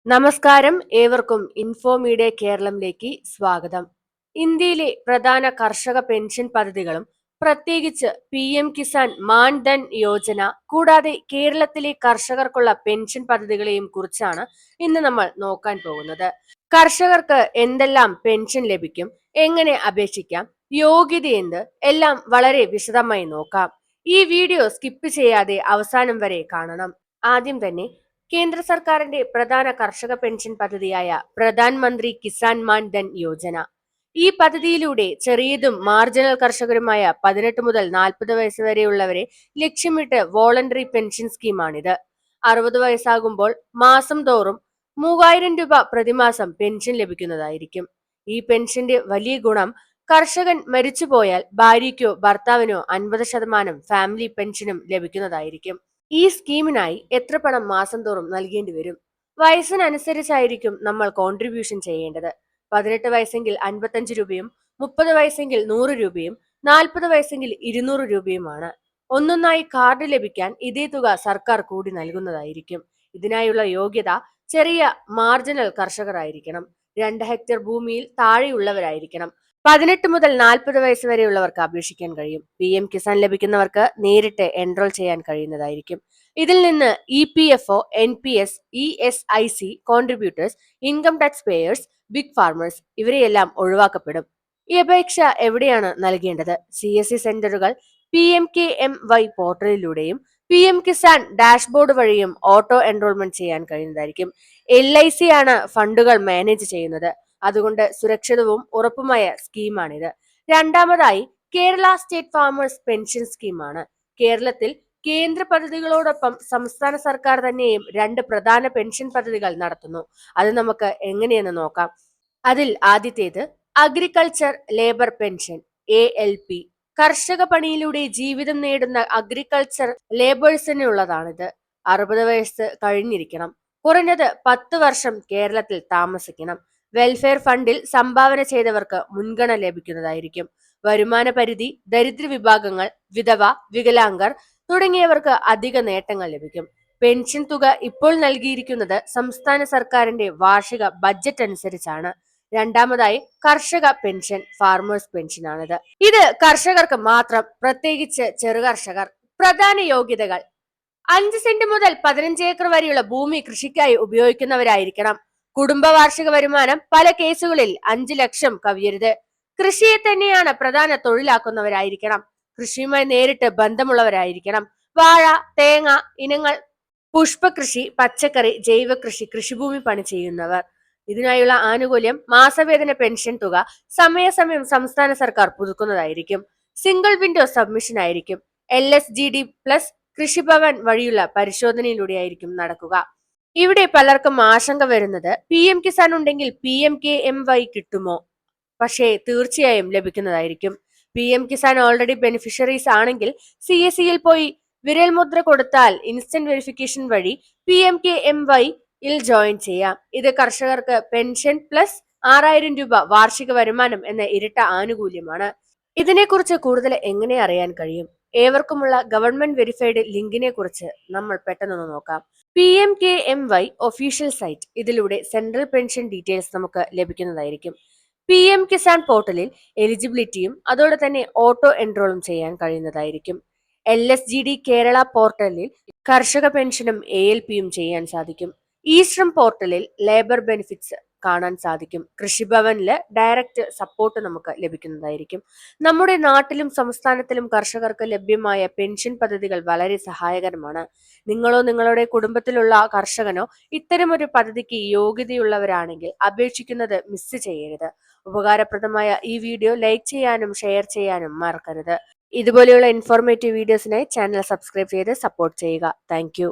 നമസ്കാരം, ഏവർക്കും info media കേരളത്തിലേക്ക് സ്വാഗതം. ഇന്ത്യയിലെ പ്രധാന കർഷക പെൻഷൻ പദ്ധതികളും പ്രത്യേകിച്ച് PM കിസാൻ മാൻ ധൻ യോജന കൂടാതെ കേരളത്തിലെ കർഷകർക്കുള്ള പെൻഷൻ പദ്ധതികളെയും കുറിച്ചാണ് ഇന്ന് നമ്മൾ നോക്കാൻ പോകുന്നത്. കർഷകർക്ക് എന്തെല്ലാം പെൻഷൻ ലഭിക്കും, എങ്ങനെ അപേക്ഷിക്കാം, യോഗ്യത എന്ത്, എല്ലാം വളരെ വിശദമായി നോക്കാം. ഈ വീഡിയോ സ്കിപ്പ് ചെയ്യാതെ അവസാനം വരെ കാണണം. ആദ്യം തന്നെ കേന്ദ്ര സർക്കാരിന്റെ പ്രധാന കർഷക പെൻഷൻ പദ്ധതിയായ പ്രധാൻ മന്ത്രി കിസാൻ മാൻ ധൻ യോജന. ഈ പദ്ധതിയിലൂടെ ചെറിയതും മാർജിനൽ കർഷകരുമായ 18 മുതൽ 40 വയസ്സ് വരെയുള്ളവരെ ലക്ഷ്യമിട്ട് വോളണ്ടറി പെൻഷൻ സ്കീമാണിത്. 60 വയസ്സാകുമ്പോൾ മാസം തോറും 3000 രൂപ പ്രതിമാസം പെൻഷൻ ലഭിക്കുന്നതായിരിക്കും. ഈ പെൻഷന്റെ വലിയ ഗുണം കർഷകൻ മരിച്ചുപോയാൽ ഭാര്യയ്ക്കോ ഭർത്താവിനോ 50% ഫാമിലി പെൻഷനും ലഭിക്കുന്നതായിരിക്കും. ഈ സ്കീമിനായി എത്ര പണം മാസം തോറും നൽകേണ്ടി വരും? വയസ്സിനനുസരിച്ചായിരിക്കും നമ്മൾ കോൺട്രിബ്യൂഷൻ ചെയ്യേണ്ടത്. 18 വയസ്സെങ്കിൽ 55 രൂപയും, 30 വയസ്സെങ്കിൽ 100 രൂപയും, 40 വയസ്സെങ്കിൽ 200 രൂപയുമാണ്. ഒന്നൊന്നായി കാർഡ് ലഭിക്കാൻ ഇതേ തുക സർക്കാർ കൂടി നൽകുന്നതായിരിക്കും. ഇതിനായുള്ള യോഗ്യത ചെറിയ മാർജിനൽ കർഷകരായിരിക്കണം. 2 ഹെക്ടർ ഭൂമിയിൽ താഴെയുള്ളവരായിരിക്കണം. 18 മുതൽ 40 വയസ്സ് വരെയുള്ളവർക്ക് അപേക്ഷിക്കാൻ കഴിയും. PM കിസാൻ ലഭിക്കുന്നവർക്ക് നേരിട്ട് എൻറോൾ ചെയ്യാൻ കഴിയുന്നതായിരിക്കും. ഇതിൽ നിന്ന് EPFO, NPS, ESIC contributors, income tax payers, big farmers ഇവരെയെല്ലാം ഒഴിവാക്കപ്പെടും. ഈ അപേക്ഷ എവിടെയാണ് നൽകേണ്ടത്? CSC സെന്ററുകൾ, PMKMY പോർട്ടലിലൂടെയും PM കിസാൻ ഡാഷ്ബോർഡ് വഴിയും ഓട്ടോ എൻറോൾമെന്റ് ചെയ്യാൻ കഴിയുന്നതായിരിക്കും. LIC ആണ് ഫണ്ടുകൾ മാനേജ് ചെയ്യുന്നത്. അതുകൊണ്ട് സുരക്ഷിതവും ഉറപ്പുമായ സ്കീമാണിത്. രണ്ടാമതായി കേരള സ്റ്റേറ്റ് ഫാമേഴ്സ് പെൻഷൻ സ്കീമാണ്. കേരളത്തിൽ കേന്ദ്ര പദ്ധതികളോടൊപ്പം സംസ്ഥാന സർക്കാർ തന്നെയും 2 പ്രധാന പെൻഷൻ പദ്ധതികൾ നടത്തുന്നു. അത് നമുക്ക് എങ്ങനെയെന്ന് നോക്കാം. അതിൽ ആദ്യത്തേത് അഗ്രികൾച്ചർ ലേബർ പെൻഷൻ, ALP. കർഷക പണിയിലൂടെ ജീവിതം നേടുന്ന അഗ്രികൾച്ചർ ലേബേഴ്സിനുള്ളതാണിത്. 60 വയസ്സ് കഴിഞ്ഞിരിക്കണം. കുറഞ്ഞത് 10 വർഷം കേരളത്തിൽ താമസിക്കണം. വെൽഫെയർ ഫണ്ടിൽ സംഭാവന ചെയ്തവർക്ക് മുൻഗണന ലഭിക്കുന്നതായിരിക്കും. വരുമാന പരിധി, ദരിദ്ര വിഭാഗങ്ങൾ, വിധവ, വികലാംഗർ തുടങ്ങിയവർക്ക് അധിക നേട്ടങ്ങൾ ലഭിക്കും. പെൻഷൻ തുക ഇപ്പോൾ നൽകിയിരിക്കുന്നത് സംസ്ഥാന സർക്കാരിന്റെ വാർഷിക ബഡ്ജറ്റ് അനുസരിച്ചാണ്. രണ്ടാമതായി കർഷക പെൻഷൻ, ഫാർമേഴ്സ് പെൻഷൻ ആണിത്. ഇത് കർഷകർക്ക് മാത്രം, പ്രത്യേകിച്ച് ചെറുകർഷകർ. പ്രധാന യോഗ്യതകൾ: 5 സെന്റ് മുതൽ 15 ഏക്കർ വരെയുള്ള ഭൂമി കൃഷിക്കായി ഉപയോഗിക്കുന്നവരായിരിക്കണം. കുടുംബ വാർഷിക വരുമാനം പല കേസുകളിൽ 5 ലക്ഷം കവിയരുത്. കൃഷിയെ തന്നെയാണ് പ്രധാന തൊഴിലാക്കുന്നവരായിരിക്കണം. കൃഷിയുമായി നേരിട്ട് ബന്ധമുള്ളവരായിരിക്കണം. വാഴ, തേങ്ങ ഇനങ്ങൾ, പുഷ്പകൃഷി, പച്ചക്കറി, ജൈവകൃഷി, കൃഷിഭൂമി പണി ചെയ്യുന്നവർ. ഇതിനായുള്ള ആനുകൂല്യം മാസവേതന പെൻഷൻ തുക സമയാസമയം സംസ്ഥാന സർക്കാർ പുതുക്കുന്നതായിരിക്കും. സിംഗിൾ വിൻഡോ സബ്മിഷൻ ആയിരിക്കും. LSGD പ്ലസ് കൃഷിഭവൻ വഴിയുള്ള പരിശോധനയിലൂടെയായിരിക്കും നടക്കുക. ഇവിടെ പലർക്കും ആശങ്ക വരുന്നത്, PM കിസാൻ ഉണ്ടെങ്കിൽ PMKMY കിട്ടുമോ? പക്ഷേ തീർച്ചയായും ലഭിക്കുന്നതായിരിക്കും. PM കിസാൻ ഓൾറെഡി ബെനിഫിഷ്യറീസ് ആണെങ്കിൽ CSCയിൽ പോയി വിരൽ മുദ്ര കൊടുത്താൽ ഇൻസ്റ്റന്റ് വെരിഫിക്കേഷൻ വഴി PMKMY യിൽ ജോയിൻ ചെയ്യാം. ഇത് കർഷകർക്ക് പെൻഷൻ പ്ലസ് 6000 രൂപ വാർഷിക വരുമാനം എന്ന ഇരട്ട ആനുകൂല്യമാണ്. ഇതിനെക്കുറിച്ച് കൂടുതൽ എങ്ങനെ അറിയാൻ കഴിയും? ഏവർക്കുമുള്ള ഗവൺമെന്റ് വെരിഫൈഡ് ലിങ്കിനെ കുറിച്ച് നമ്മൾ പെട്ടെന്നൊന്ന് നോക്കാം. PMKMY official site. ഇതിലൂടെ സെൻട്രൽ പെൻഷൻ ഡീറ്റെയിൽസ് നമുക്ക് ലഭിക്കുന്നതായിരിക്കും. PM കിസാൻ പോർട്ടലിൽ എലിജിബിലിറ്റിയും അതോടെ തന്നെ ഓട്ടോ എൻറോളും ചെയ്യാൻ കഴിയുന്നതായിരിക്കും. LSGD കേരള പോർട്ടലിൽ കർഷക പെൻഷനും ALPയും ചെയ്യാൻ സാധിക്കും. ഈശ്രം പോർട്ടലിൽ ലേബർ ബെനിഫിറ്റ്സ് കാണാൻ സാധിക്കും. കൃഷിഭവനില് ഡയറക്റ്റ് സപ്പോർട്ട് നമുക്ക് ലഭിക്കുന്നതായിരിക്കും. നമ്മുടെ നാട്ടിലും സംസ്ഥാനത്തിലും കർഷകർക്ക് ലഭ്യമായ പെൻഷൻ പദ്ധതികൾ വളരെ സഹായകരമാണ്. നിങ്ങളോ നിങ്ങളുടെ കുടുംബത്തിലുള്ള കർഷകനോ ഇത്തരമൊരു പദ്ധതിക്ക് യോഗ്യതയുള്ളവരാണെങ്കിൽ അപേക്ഷിക്കുന്നത് മിസ് ചെയ്യരുത്. ഉപകാരപ്രദമായ ഈ വീഡിയോ ലൈക്ക് ചെയ്യാനും ഷെയർ ചെയ്യാനും മറക്കരുത്. ഇതുപോലെയുള്ള ഇൻഫോർമേറ്റീവ് വീഡിയോസിനായി ചാനൽ സബ്സ്ക്രൈബ് ചെയ്ത് സപ്പോർട്ട് ചെയ്യുക. താങ്ക്